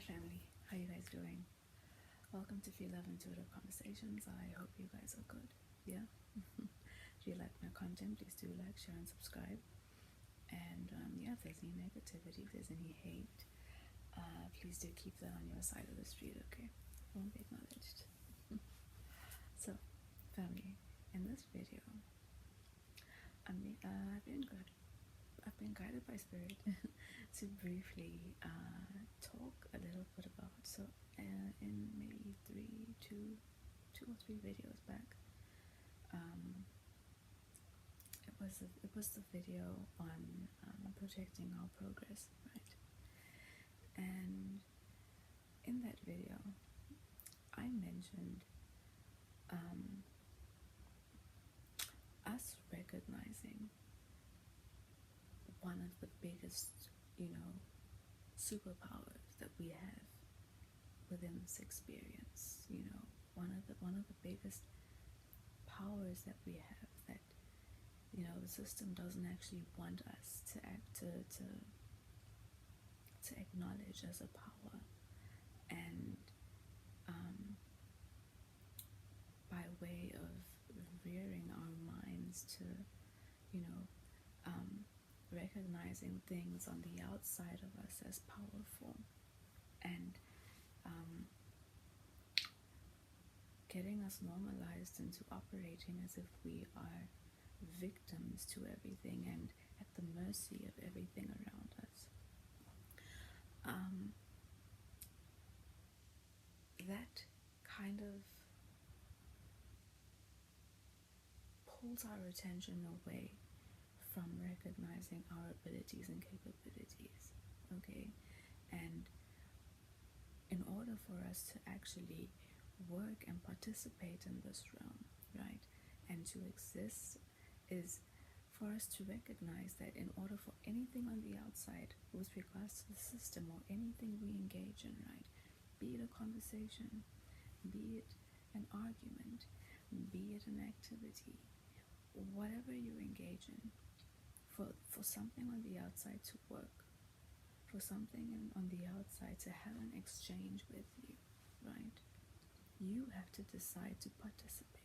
family, how you guys doing? Welcome to Phie.Love Intuitive Conversations. I hope you guys are good. Yeah. If you like my content, please do like, share, and subscribe. And yeah, if there's any negativity, if there's any hate, please do keep that on your side of the street. Okay, won't be acknowledged. So, family, in this video, I've been guided by spirit to briefly talk a little bit about. So, in maybe two or three videos back, it was the video on projecting our progress, right? And in that video, I mentioned us recognizing one of the biggest, superpowers that we have within this experience. One of the biggest powers that we have that the system doesn't actually want us to acknowledge as a power. And by way of rearing our minds to recognizing things on the outside of us as powerful, and getting us normalized into operating as if we are victims to everything and at the mercy of everything around us. That kind of pulls our attention away from recognizing our abilities and capabilities, okay? And in order for us to actually work and participate in this realm, right, and to exist, is for us to recognize that in order for anything on the outside with regards to the system or anything we engage in, right, be it a conversation, be it an argument, be it an activity, whatever you engage in, for something on the outside to work, for something on the outside to have an exchange with you, right, you have to decide to participate.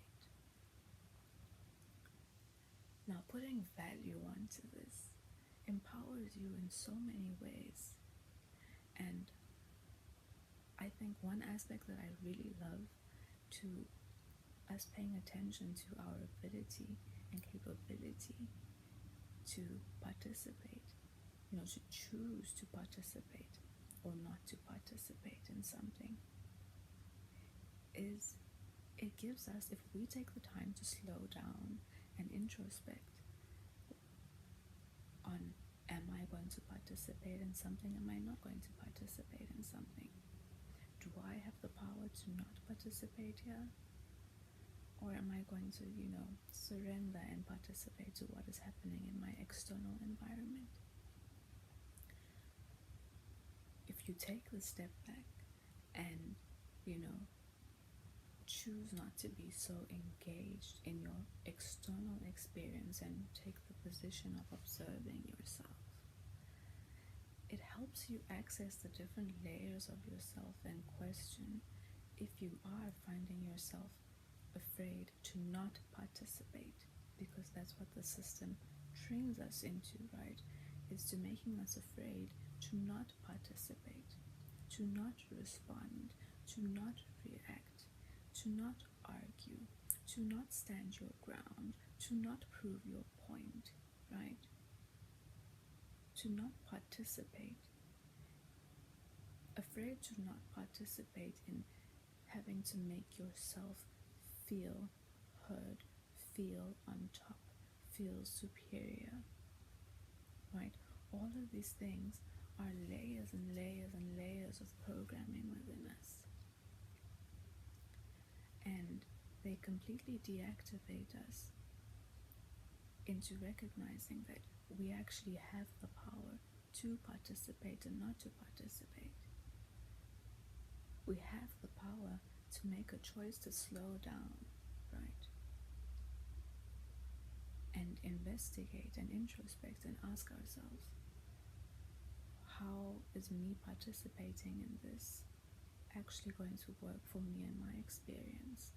Now, putting value onto this empowers you in so many ways. And I think one aspect that I really love to us paying attention to our ability and capability to participate, to choose to participate or not to participate in something, is it gives us, if we take the time to slow down and introspect on, am I going to participate in something? Am I not going to participate in something? Do I have the power to not participate here? Or am I going to, surrender and participate to what is happening in my external environment? If you take the step back and, choose not to be so engaged in your external experience and take the position of observing yourself, it helps you access the different layers of yourself and question if you are finding yourself afraid to not participate, because that's what the system trains us into, right? Is to making us afraid to not participate, to not respond, to not react, to not argue, to not stand your ground, to not prove your point, right? To not participate. Afraid to not participate in having to make yourself feel heard, feel on top, feel superior, right? All of these things are layers and layers and layers of programming within us. And they completely deactivate us into recognizing that we actually have the power to participate and not to participate. We have the power to make a choice to slow down, right? And investigate and introspect and ask ourselves, how is me participating in this actually going to work for me and my experience?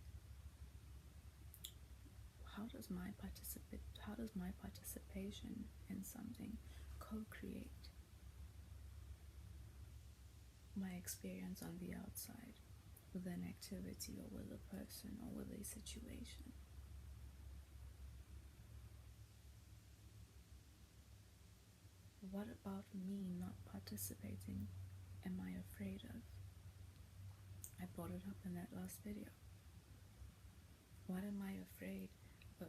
How does my participation in something co-create my experience on the outside with an activity or with a person or with a situation? What about me not participating am I afraid of? I brought it up in that last video. What am I afraid of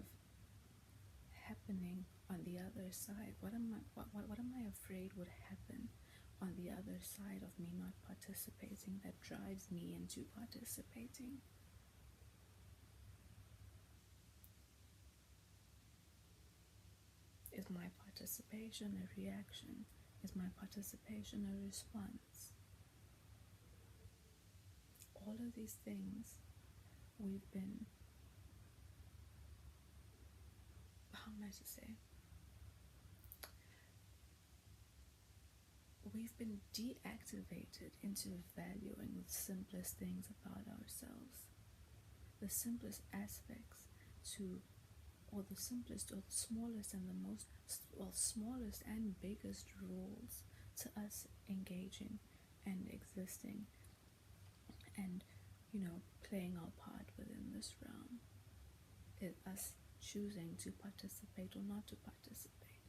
happening on the other side? What am I afraid would happen on the other side of me not participating that drives me into participating? Is my participation a reaction? Is my participation a response? All of these things we've been, how am I to say? We've been deactivated into valuing the simplest things about ourselves, the simplest aspects to, or the simplest or the smallest and the most, well, smallest and biggest rules to us engaging and existing and, playing our part within this realm. Is us choosing to participate or not to participate.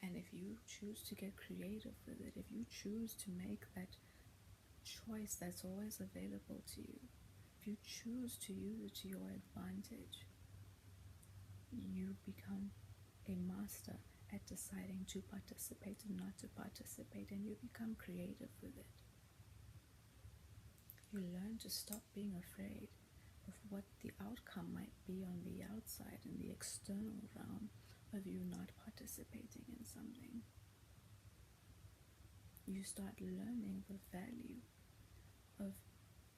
And if you choose to get creative with it, if you choose to make that choice that's always available to you, if you choose to use it to your advantage, you become a master at deciding to participate and not to participate, and you become creative with it. You learn to stop being afraid of what the outcome might be on the outside, in the external realm of you not participating in something. You start learning the value of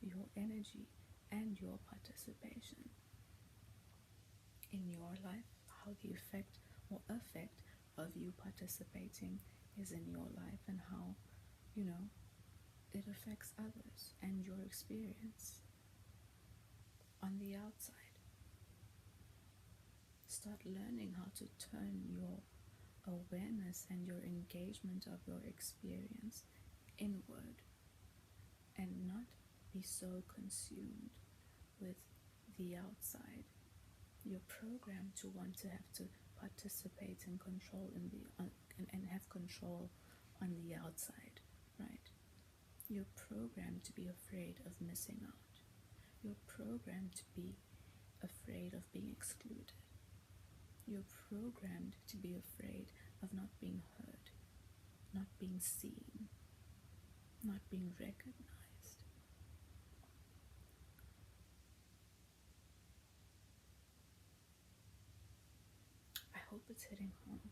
your energy and your participation in your life, how the effect of you participating is in your life, and how, it affects others and your experience on the outside. Start learning how to turn your awareness and your engagement of your experience inward and not be so consumed with the outside. You're programmed to want to have to participate and control and have control on the outside, right? You're programmed to be afraid of missing out. You're programmed to be afraid of being excluded. You're programmed to be afraid of not being heard, not being seen, not being recognized. I hope it's hitting home.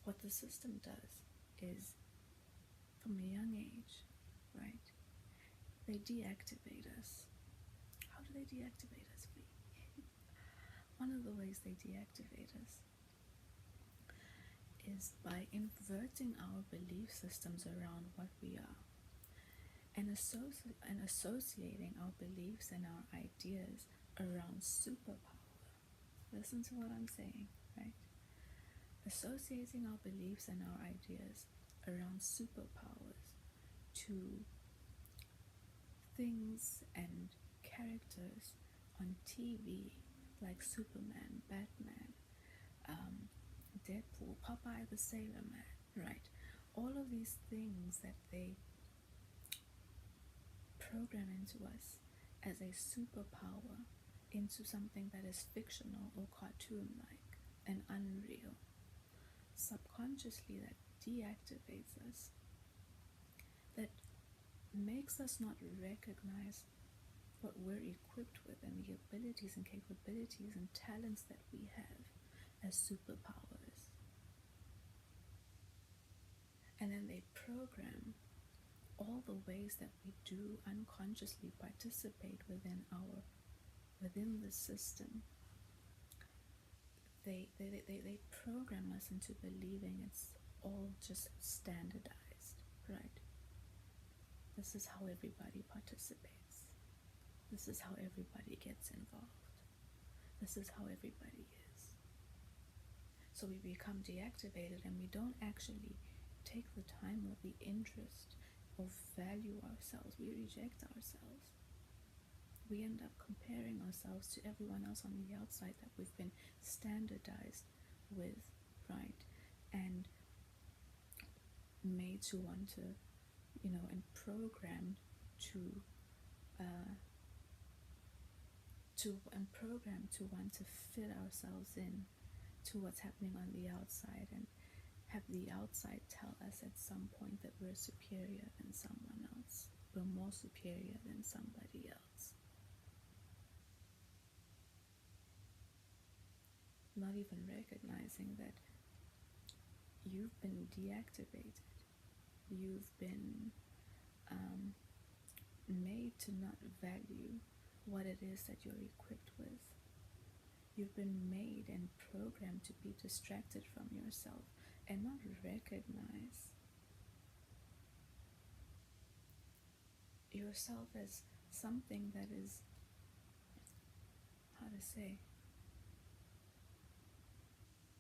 What the system does is, from a young age, right, they deactivate us. How do they deactivate us, Phie? One of the ways they deactivate us is by inverting our belief systems around what we are and associating our beliefs and our ideas around superpower. Listen to what I'm saying, right? Associating our beliefs and our ideas around superpowers to things and characters on TV like Superman, Batman, Deadpool, Popeye the Sailor Man, right? All of these things that they program into us as a superpower, into something that is fictional or cartoon-like and unreal, subconsciously that deactivates us, that makes us not recognize what we're equipped with and the abilities and capabilities and talents that we have as superpowers. And then they program all the ways that we do unconsciously participate within the system They program us into believing it's all just standardized, right? This is how everybody participates. This is how everybody gets involved. This is how everybody is. So we become deactivated and we don't actually take the time or the interest or value ourselves. We reject ourselves. We end up comparing ourselves to everyone else on the outside that we've been standardized with, right? And made to want to, and programmed to want to fit ourselves in to what's happening on the outside, and have the outside tell us at some point that we're superior than someone else. We're more superior than somebody else. Not even recognizing that you've been deactivated. You've been made to not value what it is that you're equipped with. You've been made and programmed to be distracted from yourself and not recognize yourself as something that is,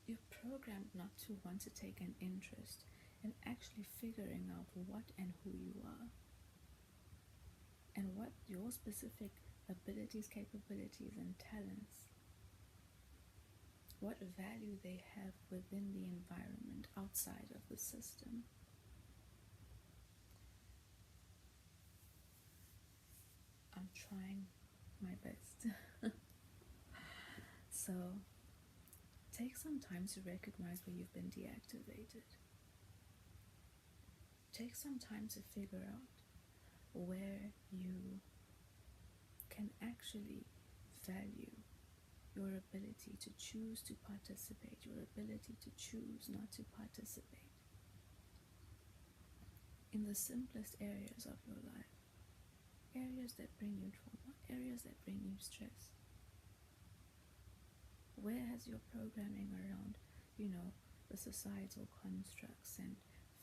you're programmed not to want to take an interest in actually figuring out what and who you are, and what your specific abilities, capabilities, and talents, what value they have within the environment outside of the system. I'm trying my best. So take some time to recognize where you've been deactivated. Take some time to figure out where you can actually value your ability to choose to participate, your ability to choose not to participate in the simplest areas of your life, areas that bring you trauma, areas that bring you stress. Where has your programming around, the societal constructs and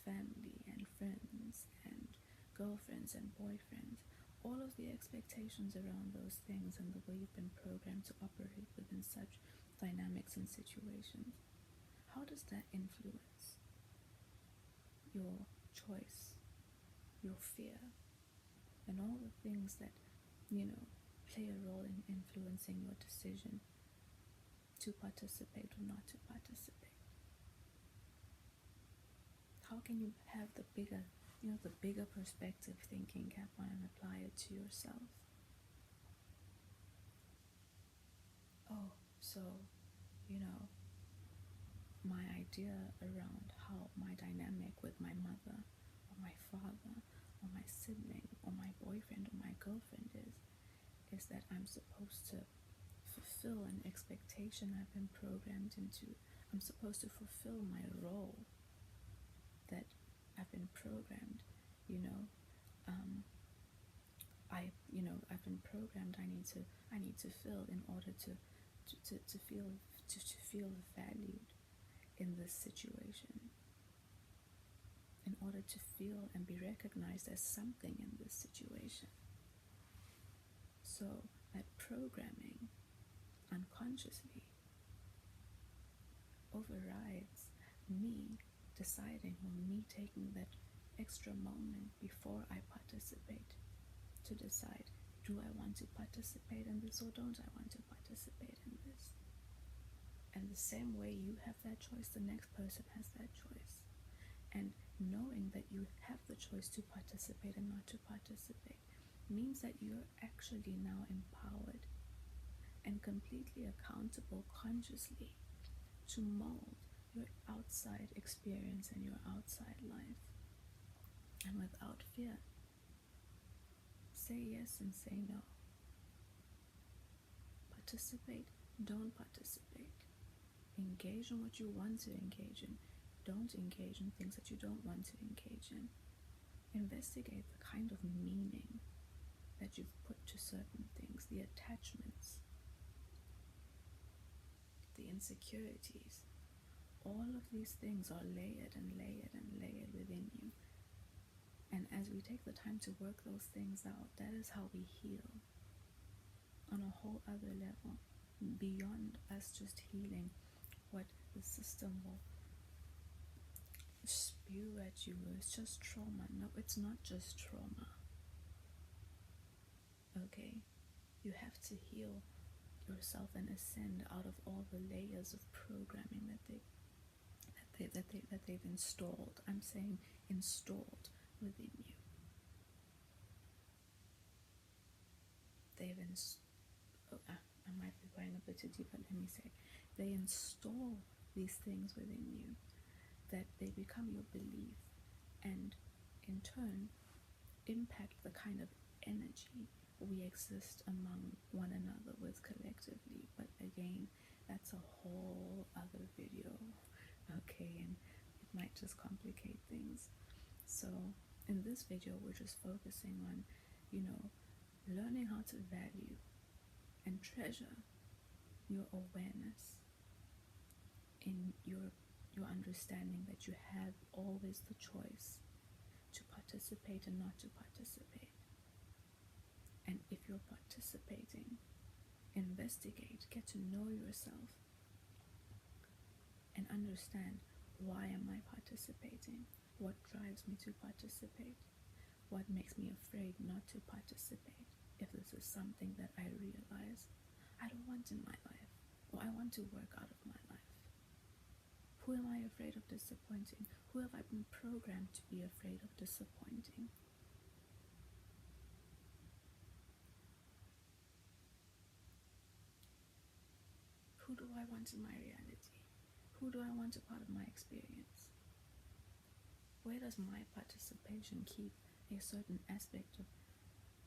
family and friends and girlfriends and boyfriends, all of the expectations around those things and the way you've been programmed to operate within such dynamics and situations, how does that influence your choice, your fear, and all the things that, play a role in influencing your decision to participate or not to participate? How can you have the bigger perspective thinking cap on and apply it to yourself? Oh, so, my idea around how my dynamic with my mother or my father or my sibling or my boyfriend or my girlfriend is that I'm supposed to fulfill an expectation I've been programmed into. I'm supposed to fulfill my role that I've been programmed, I've been programmed I need to fill in order to feel valued in this situation, in order to feel and be recognized as something in this situation. So that programming unconsciously overrides me deciding, or me taking that extra moment before I participate to decide, do I want to participate in this or don't I want to participate in this? And the same way you have that choice, the next person has that choice. And knowing that you have the choice to participate and not to participate means that you're actually now empowered and completely accountable consciously to mold your outside experience and your outside life. And without fear, say yes and say no. Participate, don't participate. Engage in what you want to engage in. Don't engage in things that you don't want to engage in. Investigate the kind of meaning that you've put to certain things, the attachments the insecurities. All of these things are layered and layered and layered within you. And as we take the time to work those things out, that is how we heal on a whole other level, beyond us just healing what the system will spew at you. It's just trauma. No, it's not just trauma. Okay? You have to heal yourself and ascend out of all the layers of programming that they've installed. I'm saying installed within you. I might be going a bit too deep, but let me say, they install these things within you that they become your belief, and in turn impact the kind of energy we exist among one another with collectively. But again, that's a whole other video, okay, and it might just complicate things. So in this video, we're just focusing on, learning how to value and treasure your awareness, in your understanding that you have always the choice to participate and not to participate. And if you're participating, investigate, get to know yourself, and understand, why am I participating? What drives me to participate? What makes me afraid not to participate? If this is something that I realize I don't want in my life, or I want to work out of my life. Who am I afraid of disappointing? Who have I been programmed to be afraid of disappointing? Who do I want in my reality? Who do I want a part of my experience? Where does my participation keep a certain aspect of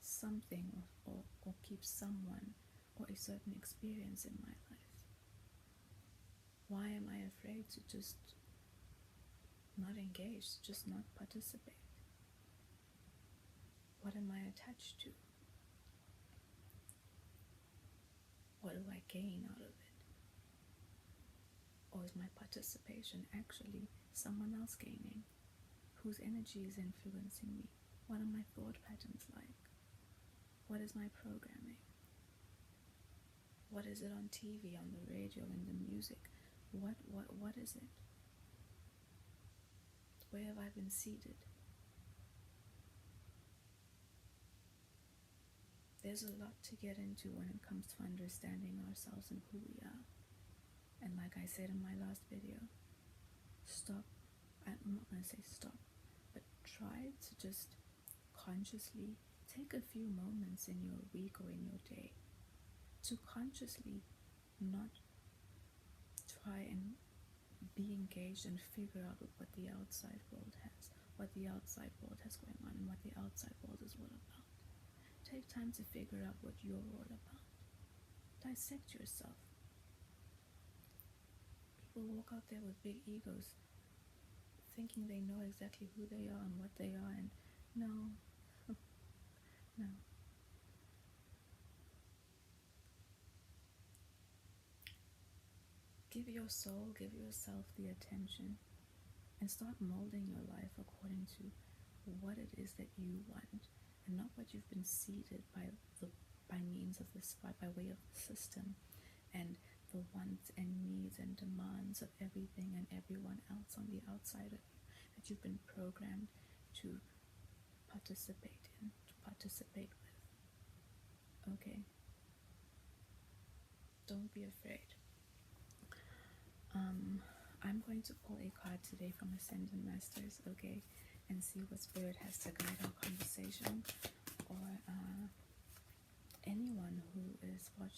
something, or keep someone or a certain experience in my life? Why am I afraid to just not engage, just not participate? What am I attached to? What do I gain out of it? Or is my participation actually someone else gaining? Whose energy is influencing me? What are my thought patterns like? What is my programming? What is it on TV, on the radio, in the music? What is it? Where have I been seated? There's a lot to get into when it comes to understanding ourselves and who we are. And like I said in my last video, I'm not going to say stop, but try to just consciously take a few moments in your week or in your day to consciously not try and be engaged and figure out what the outside world has, going on, and what the outside world is all about. Take time to figure out what you're all about. Dissect yourself. People walk out there with big egos, thinking they know exactly who they are and what they are, and no. No. Give your soul, give yourself the attention, and start molding your life according to what it is that you want, and not what you've been seeded by means of this, by way of the system and the wants and needs and demands of everything and everyone else on the outside of you that you've been programmed to participate in, to participate with. Okay? Don't be afraid. I'm going to pull a card today from Ascendant Masters, okay, and see what Spirit has to guide our conversation, or anyone who is watching